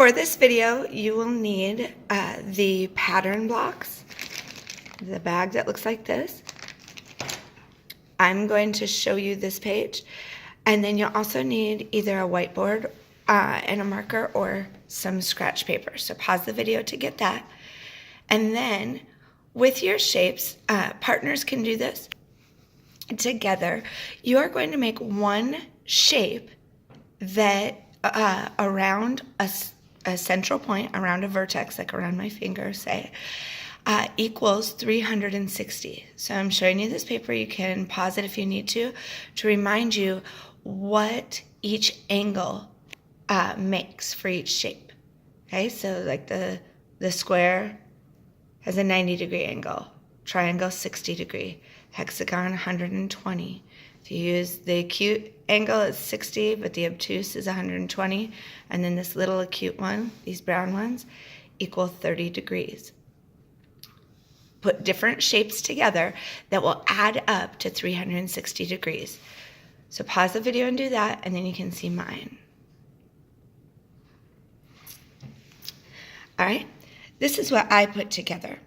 For this video, you will need the pattern blocks, the bag that looks like this. I'm going to show you this page, and then you'll also need either a whiteboard and a marker or some scratch paper. So pause the video to get that. And then with your shapes, partners can do this together. You are going to make one shape that around a central point, around a vertex, like around my finger, say, equals 360. So I'm showing you this paper. You can pause it if you need to remind you what each angle makes for each shape. Okay, so like the square has a 90-degree angle, triangle 60 degree, hexagon 120. If you use the acute angle, it's 60, but the obtuse is 120. And then this little acute one, these brown ones, equal 30 degrees. Put different shapes together that will add up to 360 degrees. So pause the video and do that, and then you can see mine. All right, this is what I put together.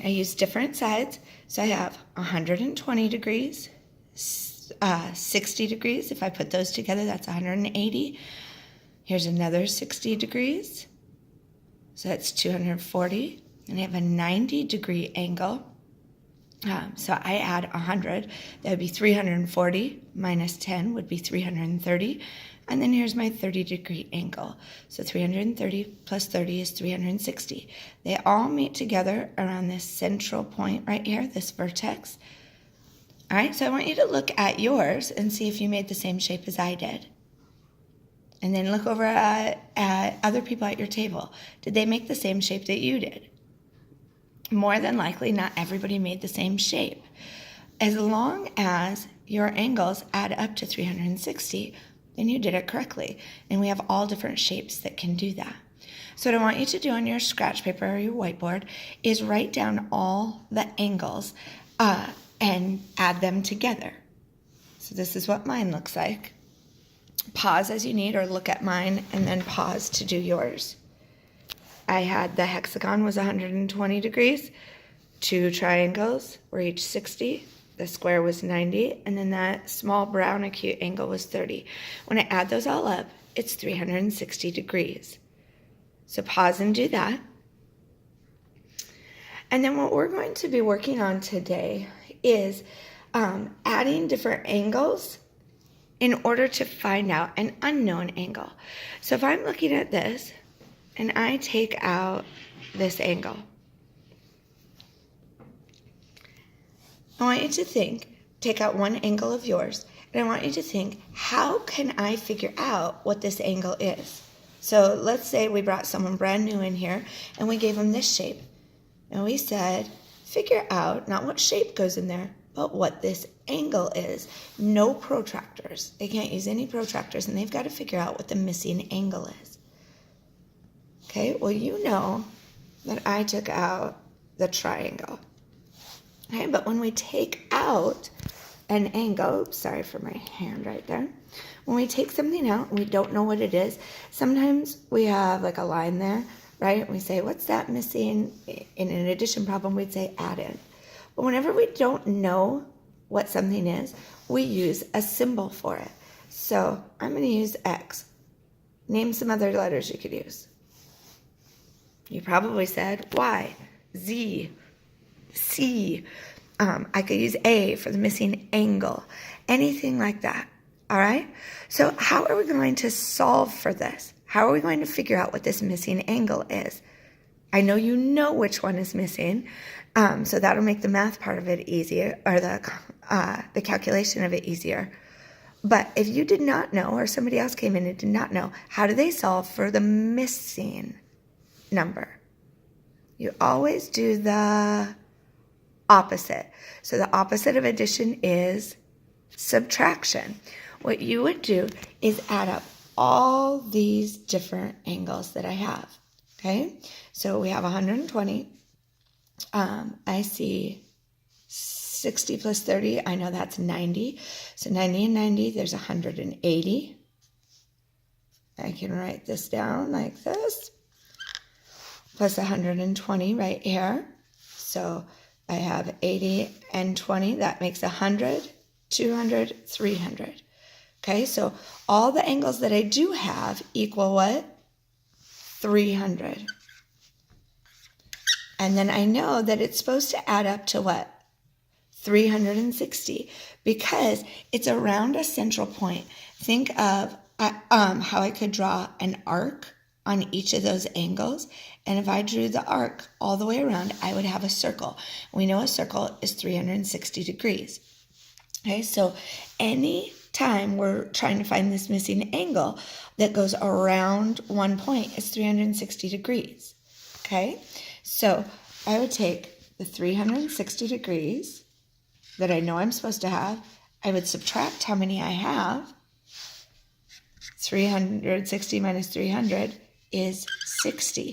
I use different sides. So I have 120 degrees, 60 degrees. If I put those together, that's 180. Here's another 60 degrees. So that's 240. And I have a 90-degree angle. So I add 100. That would be 340 minus 10 would be 330. And then here's my 30-degree angle. So 330 plus 30 is 360. They all meet together around this central point right here, this vertex. All right, so I want you to look at yours and see if you made the same shape as I did. And then look over at other people at your table. Did they make the same shape that you did? More than likely, not everybody made the same shape. As long as your angles add up to 360, then you did it correctly. And we have all different shapes that can do that. So what I want you to do on your scratch paper or your whiteboard is write down all the angles and add them together. So this is what mine looks like. Pause as you need, or look at mine and then pause to do yours. I had the hexagon was 120 degrees, two triangles were each 60, the square was 90, and then that small brown acute angle was 30. When I add those all up, it's 360 degrees. So pause and do that. And then what we're going to be working on today is adding different angles in order to find out an unknown angle. So if I'm looking at this, and I take out this angle, I want you to think, take out one angle of yours, and I want you to think, how can I figure out what this angle is? So let's say we brought someone brand new in here, and we gave them this shape. And we said, figure out not what shape goes in there, but what this angle is. No protractors. They can't use any protractors, and they've got to figure out what the missing angle is. Okay, well, you know that I took out the triangle. Okay, but when we take out an angle, oops, sorry for my hand right there. When we take something out and we don't know what it is, sometimes we have like a line there, right? And we say, what's that missing? In an addition problem, we'd say add in. But whenever we don't know what something is, we use a symbol for it. So I'm going to use X. Name some other letters you could use. You probably said Y, Z, C. I could use A for the missing angle. Anything like that. All right? So how are we going to solve for this? How are we going to figure out what this missing angle is? I know you know which one is missing, so that'll make the math part of it easier, or the calculation of it easier. But if you did not know, or somebody else came in and did not know, how do they solve for the missing number? You always do the opposite. So the opposite of addition is subtraction. What you would do is add up all these different angles that I have. Okay, so we have 120. I see 60 plus 30. I know that's 90. So 90 and 90, there's 180. I can write this down like this, plus 120 right here. So I have 80 and 20, that makes 100, 200, 300. Okay, so all the angles that I do have equal what? 300. And then I know that it's supposed to add up to what? 360, because it's around a central point. Think of how I could draw an arc on each of those angles. And if I drew the arc all the way around, I would have a circle. We know a circle is 360 degrees. Okay, so any time we're trying to find this missing angle that goes around one point is 360 degrees. Okay, so I would take the 360 degrees that I know I'm supposed to have. I would subtract how many I have. 360 minus 300 is 60.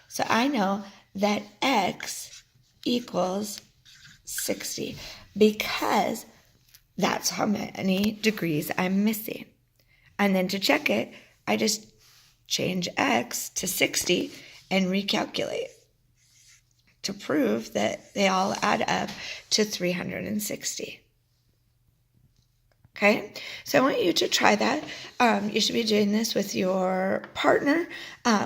So I know that x equals 60 because that's how many degrees I'm missing. And then to check it, I just change x to 60 and recalculate to prove that they all add up to 360. Okay, so I want you to try that. You should be doing this with your partner,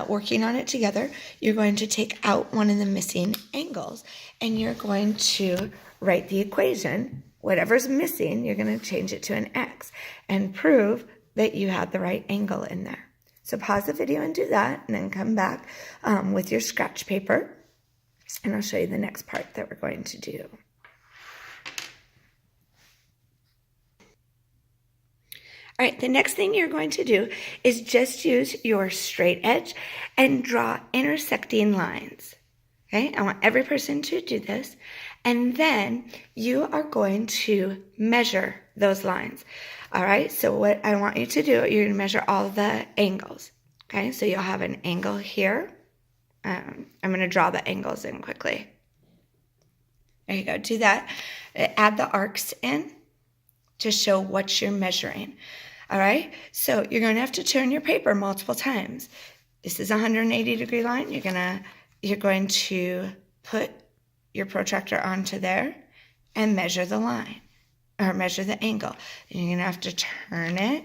working on it together. You're going to take out one of the missing angles, and you're going to write the equation. Whatever's missing, you're going to change it to an x and prove that you had the right angle in there. So pause the video and do that, and then come back with your scratch paper, and I'll show you the next part that we're going to do. All right, the next thing you're going to do is just use your straight edge and draw intersecting lines. Okay, I want every person to do this. And then you are going to measure those lines. All right, so what I want you to do, you're going to measure all the angles. Okay, so you'll have an angle here. I'm going to draw the angles in quickly. There you go, do that. Add the arcs in to show what you're measuring. All right, so you're going to have to turn your paper multiple times. This is a 180-degree line. You're going to put your protractor onto there and measure the line, or measure the angle. And you're going to have to turn it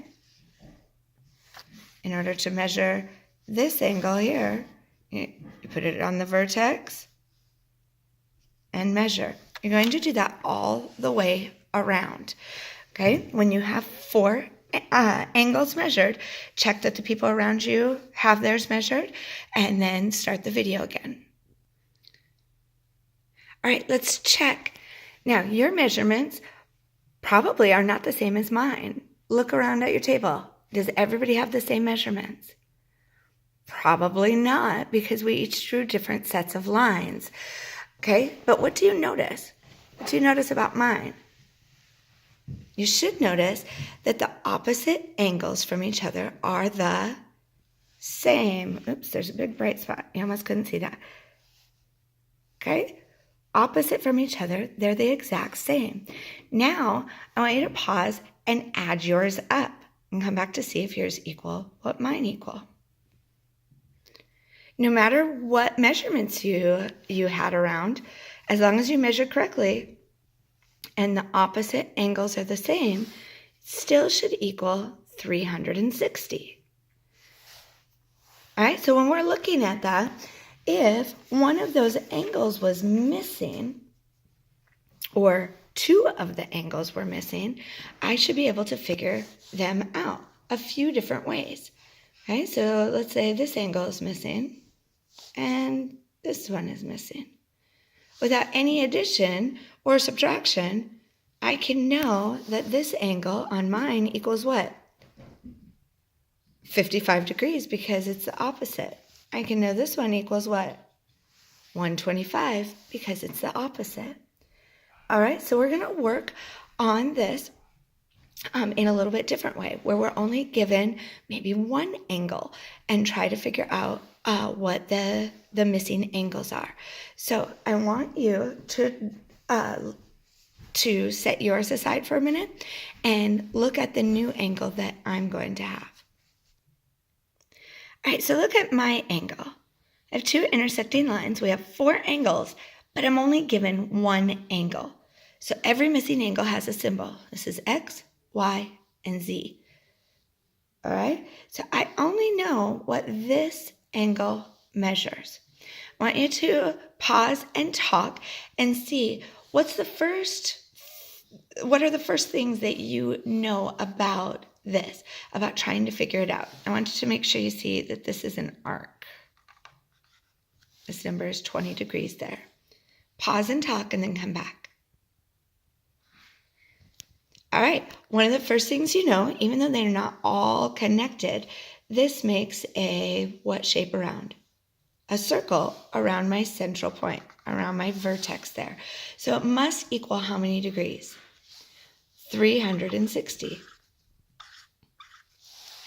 in order to measure this angle here. You put it on the vertex and measure. You're going to do that all the way around. Okay, when you have 4 angles measured, check that the people around you have theirs measured, and then start the video again. All right, let's check. Now, your measurements probably are not the same as mine. Look around at your table. Does everybody have the same measurements? Probably not, because we each drew different sets of lines. Okay, but what do you notice? What do you notice about mine? You should notice that the opposite angles from each other are the same. Oops, there's a big bright spot. You almost couldn't see that. Okay, opposite from each other, they're the exact same. Now, I want you to pause and add yours up and come back to see if yours equal what mine equal. No matter what measurements you had around, as long as you measured correctly and the opposite angles are the same, it still should equal 360. All right, so when we're looking at that, if one of those angles was missing, or 2 of the angles were missing, I should be able to figure them out a few different ways. Okay, so let's say this angle is missing and this one is missing. Without any addition or subtraction, I can know that this angle on mine equals what? 55 degrees, because it's the opposite. I can know this one equals what? 125, because it's the opposite. All right, so we're going to work on this in a little bit different way, where we're only given maybe one angle and try to figure out what the missing angles are. So I want you to set yours aside for a minute and look at the new angle that I'm going to have. All right, so look at my angle. I have two intersecting lines. We have 4 angles, but I'm only given one angle. So every missing angle has a symbol. This is X, Y, and Z. All right, so I only know what this angle measures. I want you to pause and talk and see what are the first things that you know about this, about trying to figure it out. I want you to make sure you see that this is an arc. This number is 20 degrees there. Pause and talk and then come back. All right, one of the first things you know, even though they're not all connected, this makes a what shape around? A circle around my central point, around my vertex there. So it must equal how many degrees? 360.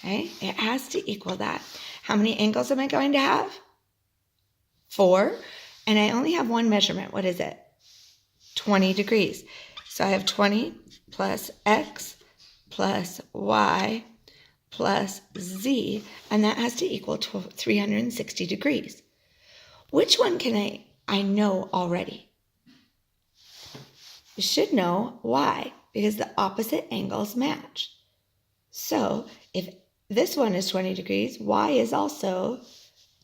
Okay, it has to equal that. How many angles am I going to have? 4, and I only have one measurement. What is it? 20 degrees. So I have 20 plus X plus Y plus Z, and that has to equal 360 degrees. Which one can I know already? You should know Y, because the opposite angles match. So if this one is 20 degrees, Y is also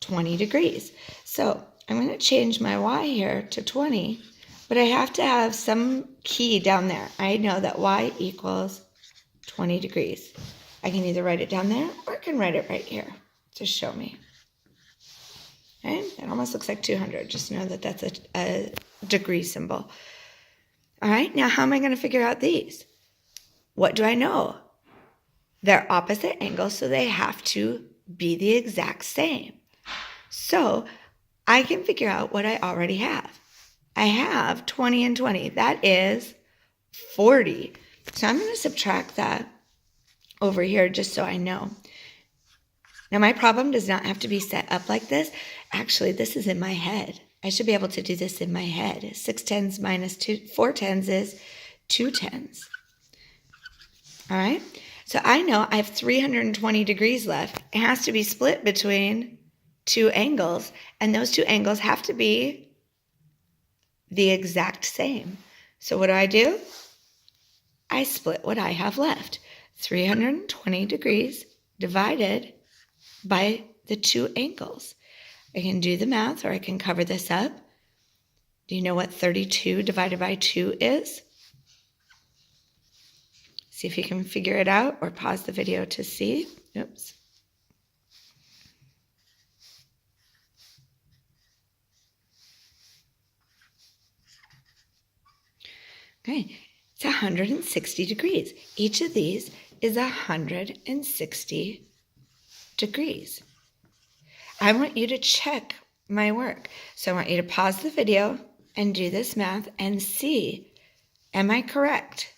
20 degrees. So I'm going to change my Y here to 20, but I have to have some key down there. I know that Y equals 20 degrees. I can either write it down there or I can write it right here to show me. Okay, it almost looks like 200. Just know that that's a degree symbol. All right, now how am I going to figure out these? What do I know? They're opposite angles, so they have to be the exact same. So I can figure out what I already have. I have 20 and 20. That is 40. So I'm going to subtract that over here just so I know. Now my problem does not have to be set up like this. Actually, this is in my head. I should be able to do this in my head. 6 tens minus 4 tens is 2 tens. All right. So I know I have 320 degrees left. It has to be split between 2 angles, and those 2 angles have to be the exact same. So what do? I split what I have left. 320 degrees divided by the 2 angles. I can do the math, or I can cover this up. Do you know what 32 divided by 2 is? See if you can figure it out, or pause the video to see. Oops. Okay, it's 160 degrees. Each of these is 160 degrees. I want you to check my work. So I want you to pause the video and do this math and see, am I correct?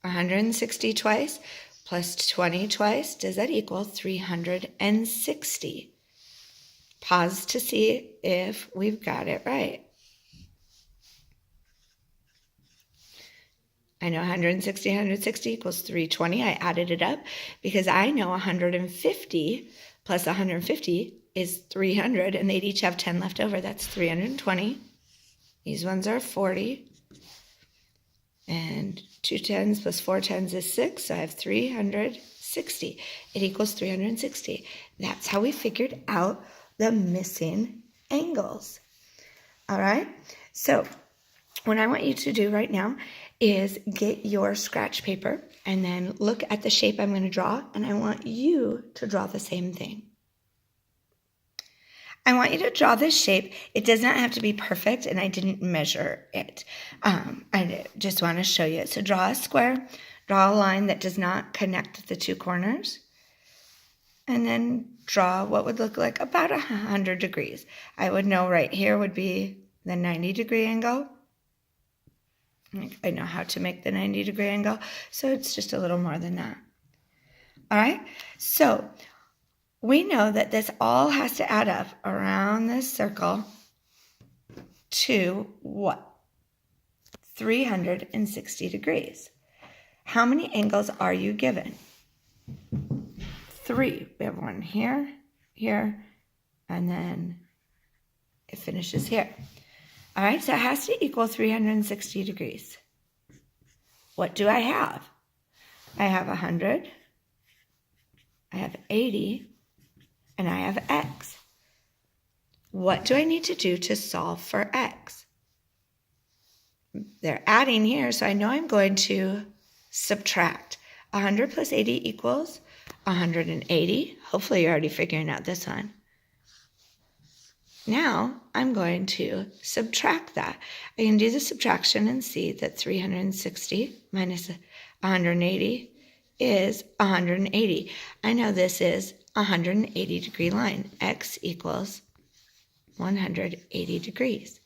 160 twice plus 20 twice, does that equal 360? Pause to see if we've got it right. I know 160 equals 320. I added it up because I know 150 plus 150 is 300, and they'd each have 10 left over. That's 320. These ones are 40. And 2 tens plus 4 tens is 6, so I have 360. It equals 360. That's how we figured out the missing angles. All right? So what I want you to do right now is get your scratch paper and then look at the shape I'm going to draw, and I want you to draw the same thing. I want you to draw this shape. It does not have to be perfect, and I didn't measure it. I just want to show you. So draw a square, draw a line that does not connect the 2 corners, and then draw what would look like about 100 degrees. I would know right here would be the 90-degree angle. I know how to make the 90-degree angle, so it's just a little more than that. All right, so we know that this all has to add up around this circle to what? 360 degrees. How many angles are you given? 3. We have one here here, and then it finishes here. All right, so it has to equal 360 degrees. What do I have? I have 100, I have 80, and I have x. What do I need to do to solve for x? They're adding here, so I know I'm going to subtract. 100 plus 80 equals 180. Hopefully you're already figuring out this one. Now I'm going to subtract that. I can do the subtraction and see that 360 minus 180 is 180. I know this is a 180 degree line. X equals 180 degrees.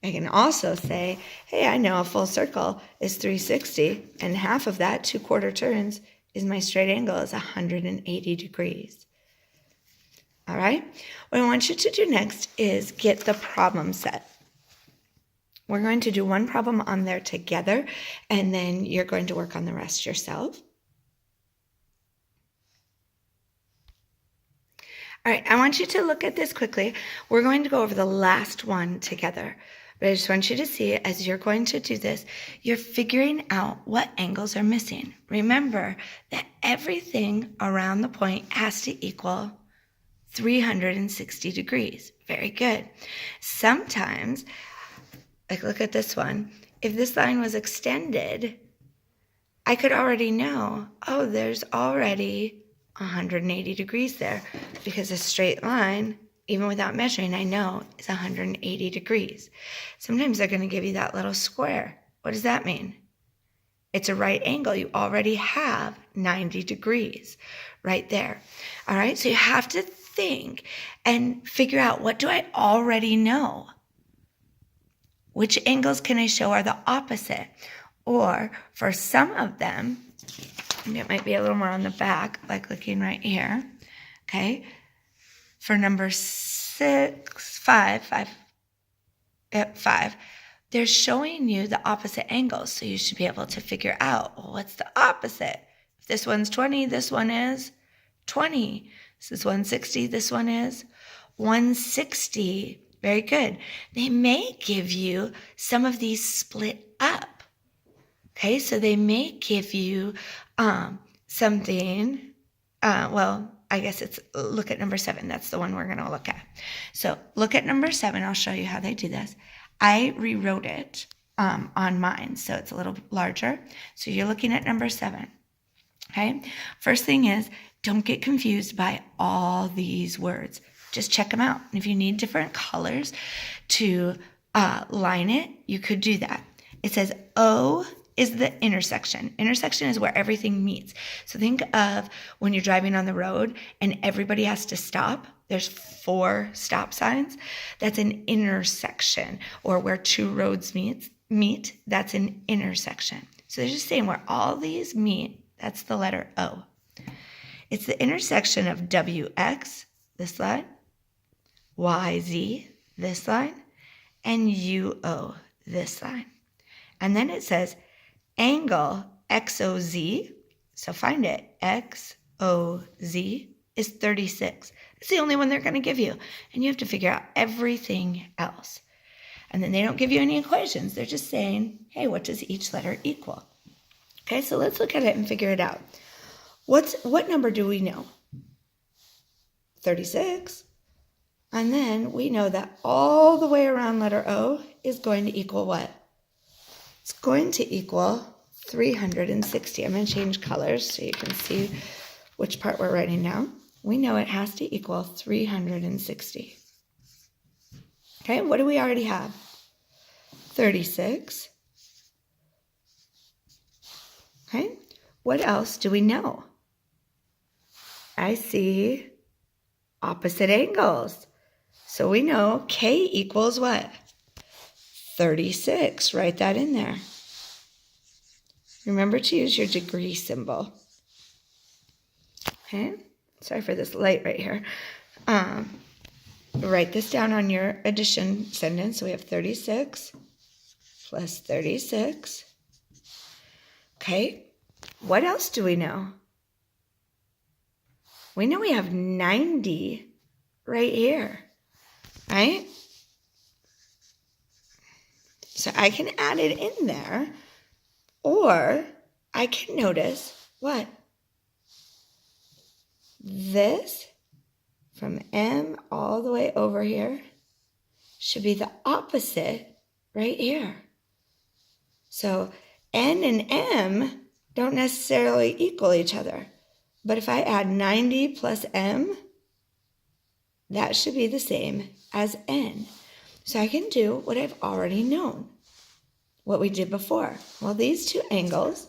I can also say, hey, I know a full circle is 360, and half of that, 2/4 turns, is my straight angle is 180 degrees. All right? What I want you to do next is get the problem set. We're going to do one problem on there together, and then you're going to work on the rest yourself. All right, I want you to look at this quickly. We're going to go over the last one together. But I just want you to see, as you're going to do this, you're figuring out what angles are missing. Remember that everything around the point has to equal 360 degrees. Very good. Sometimes, like look at this one. If this line was extended, I could already know, oh, there's already 180 degrees there, because a straight line, even without measuring, I know is 180 degrees. Sometimes they're going to give you that little square. What does that mean? It's a right angle. You already have 90 degrees right there. All right, so you have to think and figure out, what do I already know? Which angles can I show are the opposite? Or for some of them, and it might be a little more on the back, like looking right here, okay? For number 5, they're showing you the opposite angles, so you should be able to figure out, well, what's the opposite? If this one's 20, this one is 20. This is 160, this one is 160. Very good. They may give you some of these split up. Okay, so they may give you something, well, I guess it's, look at number 7. That's the one we're going to look at. So look at number 7. I'll show you how they do this. I rewrote it on mine, so it's a little larger. So you're looking at number 7. Okay, first thing is, don't get confused by all these words. Just check them out. And if you need different colors to line it, you could do that. It says O is the intersection. Intersection is where everything meets. So think of when you're driving on the road and everybody has to stop. There's 4 stop signs. That's an intersection. Or where 2 roads meet, that's an intersection. So they're just saying where all these meet, that's the letter O. It's the intersection of WX, this line, YZ, this line, and UO, this line. And then it says angle XOZ, so find it, XOZ is 36. It's the only one they're going to give you, and you have to figure out everything else. And then they don't give you any equations. They're just saying, hey, what does each letter equal? Okay, so let's look at it and figure it out. What number do we know? 36. And then we know that all the way around letter O is going to equal what? It's going to equal 360. I'm going to change colors so you can see which part we're writing now. We know it has to equal 360. Okay, what do we already have? 36. Okay, what else do we know? I see opposite angles. So we know K equals what? 36. Write that in there. Remember to use your degree symbol. Okay, sorry for this light right here. Write this down on your addition sentence. So we have 36 plus 36. Okay, what else do we know? we know we have 90 right here, right? So I can add it in there, or I can notice what? This from M all the way over here should be the opposite right here. So N and M don't necessarily equal each other. But if I add 90 plus M, that should be the same as N. So I can do what I've already known, what we did before. Well, these two angles,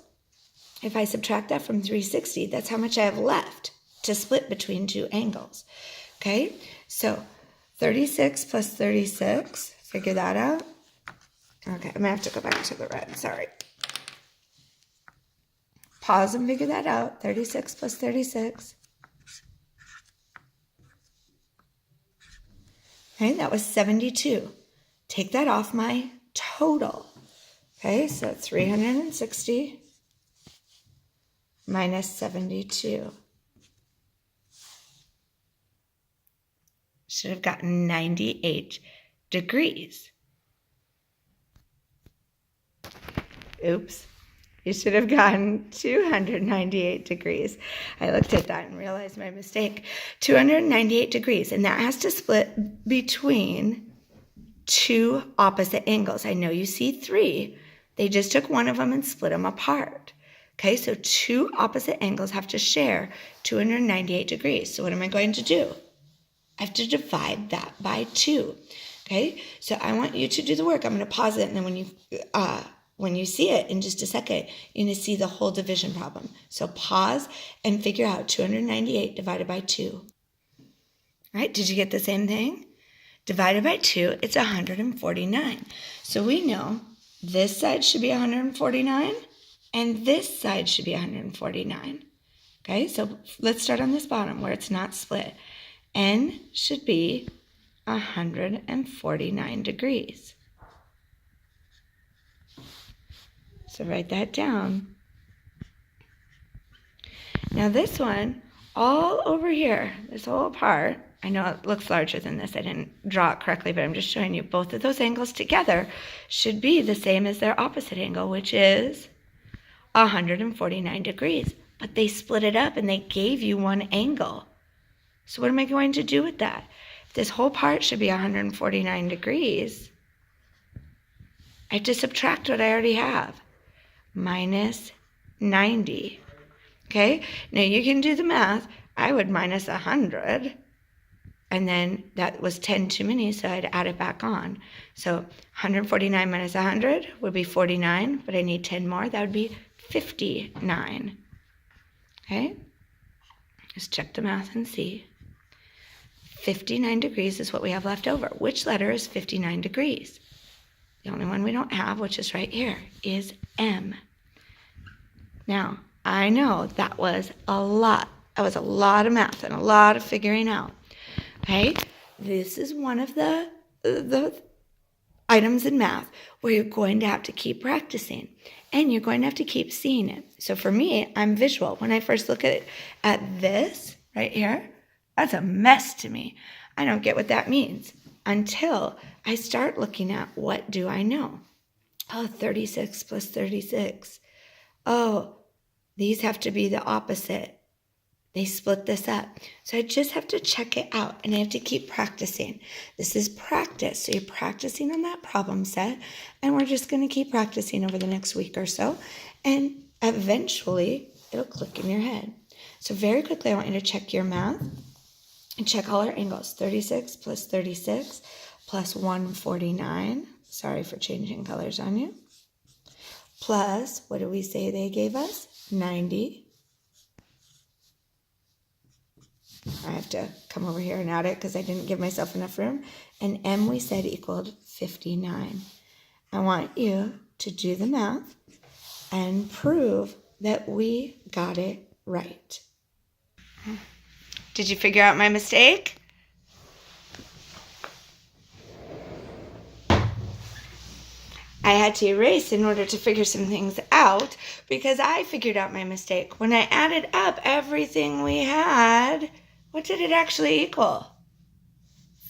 if I subtract that from 360, that's how much I have left to split between two angles. Okay, so 36 plus 36, figure that out. Okay, I'm gonna have to go back to the red, sorry. Pause and figure that out. 36 plus 36. Okay, that was 72. Take that off my total. Okay, so 360 minus 72. Should have gotten 98 degrees. Oops. You should have gotten 298 degrees. I looked at that and realized my mistake. 298 degrees, and that has to split between two opposite angles. I know you see three. They just took one of them and split them apart. Okay, so two opposite angles have to share 298 degrees. So what am I going to do? I have to divide that by 2. Okay, so I want you to do the work. I'm going to pause it, and then when you see it in just a second, you're going to see the whole division problem. So pause and figure out 298 divided by 2. All right, did you get the same thing? Divided by 2, it's 149. So we know this side should be 149, and this side should be 149. Okay, so let's start on this bottom where it's not split. N should be 149 degrees. So write that down. Now this one, all over here, this whole part, I know it looks larger than this. I didn't draw it correctly, but I'm just showing you both of those angles together should be the same as their opposite angle, which is 149 degrees. But they split it up and they gave you one angle. So what am I going to do with that? If this whole part should be 149 degrees, I have to subtract what I already have. Minus 90. Okay, now you can do the math. I would minus 100, and then that was 10 too many, so I'd add it back on. So 149 minus 100 would be 49, but I need 10 more. That would be 59. Okay, just check the math and see. 59 degrees is what we have left over. Which letter is 59 degrees? The only one we don't have, which is right here, is M. Now, I know that was a lot. That was a lot of math and a lot of figuring out. Okay? This is one of the items in math where you're going to have to keep practicing. And you're going to have to keep seeing it. So for me, I'm visual. When I first look at this right here, that's a mess to me. I don't get what that means until I start looking at what do I know. Oh, 36 plus 36. Oh, these have to be the opposite. They split this up. So I just have to check it out, and I have to keep practicing. This is practice. So you're practicing on that problem set, and we're just going to keep practicing over the next week or so, and eventually it'll click in your head. So very quickly, I want you to check your math and check all our angles. 36 plus 36 plus 149. Sorry for changing colors on you. Plus, what did we say they gave us? 90. I have to come over here and add it because I didn't give myself enough room. And M we said equaled 59. I want you to do the math and prove that we got it right. Did you figure out my mistake? I had to erase in order to figure some things out because I figured out my mistake. When I added up everything we had, what did it actually equal?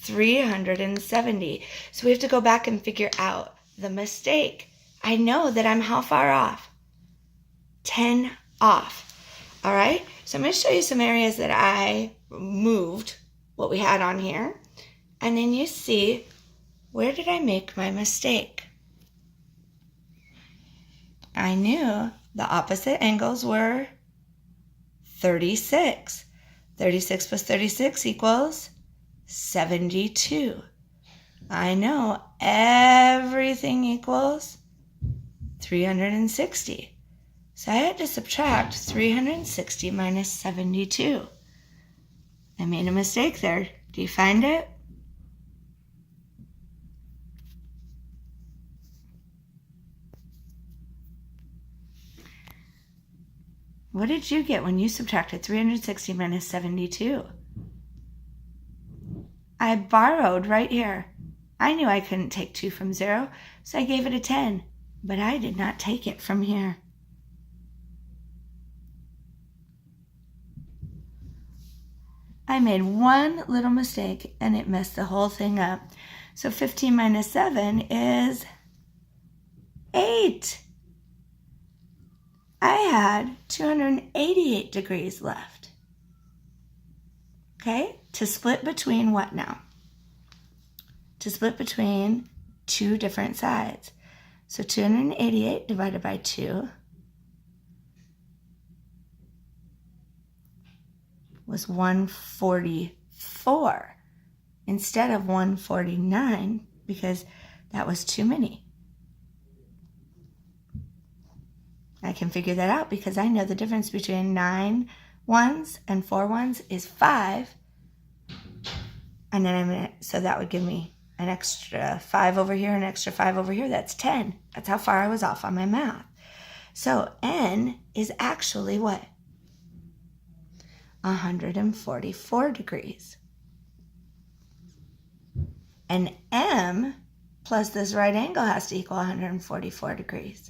370. So we have to go back and figure out the mistake. I know that I'm how far off? 10 off. All right, so I'm going to show you some areas that I moved what we had on here. And then you see, where did I make my mistake? I knew the opposite angles were 36. 36 plus 36 equals 72. I know everything equals 360. So I had to subtract 360 minus 72. I made a mistake there. Do you find it? What did you get when you subtracted 360 minus 72? I borrowed right here. I knew I couldn't take 2 from 0, so I gave it a 10, but I did not take it from here. I made one little mistake and it messed the whole thing up. So 15 minus 7 is 8. I had 288 degrees left. Okay, to split between what now? To split between two different sides. So 288 divided by 2 was 144 instead of 149 because that was too many. I can figure that out because I know the difference between 9 ones and 4 ones is 5. And then so that would give me an extra 5 over here, an extra 5 over here. That's 10. That's how far I was off on my math. So N is actually what? 144 degrees. And M plus this right angle has to equal 144 degrees.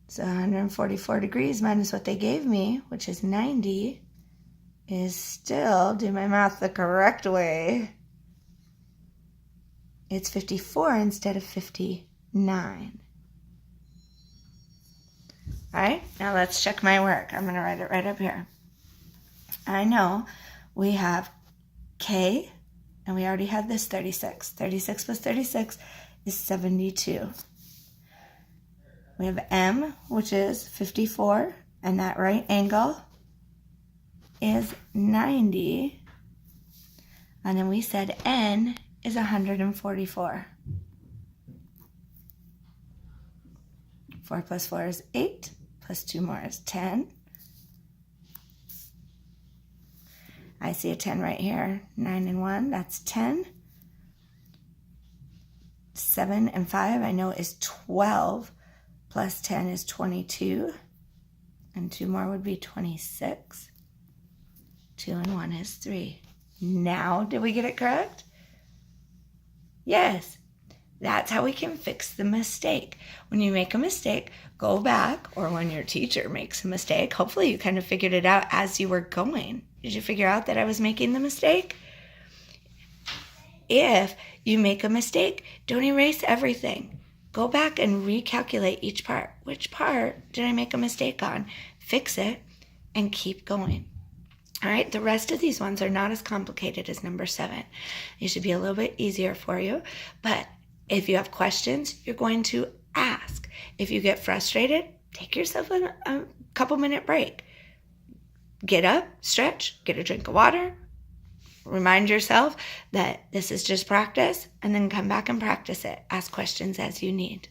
So 144 degrees minus what they gave me, which is 90, is still, do my math the correct way, it's 54 instead of 59. All right, now let's check my work. I'm going to write it right up here. I know we have K, and we already had this 36. 36 plus 36 is 72. We have M, which is 54, and that right angle is 90. And then we said N is 144. 4 plus 4 is 8, plus 2 more is 10. I see a 10 right here. 9 and 1, that's 10. 7 and 5, I know is 12. Plus 10 is 22, and 2 more would be 26. 2 and 1 is 3. Now, did we get it correct? Yes. That's how we can fix the mistake. When you make a mistake, go back, or when your teacher makes a mistake, hopefully you kind of figured it out as you were going. Did you figure out that I was making the mistake? If you make a mistake, don't erase everything. Go back and recalculate each part. Which part did I make a mistake on? Fix it and keep going. All right, the rest of these ones are not as complicated as number 7. They should be a little bit easier for you. But if you have questions, you're going to ask. If you get frustrated, take yourself a couple minute break. Get up, stretch, get a drink of water. Remind yourself that this is just practice, and then come back and practice it. Ask questions as you need.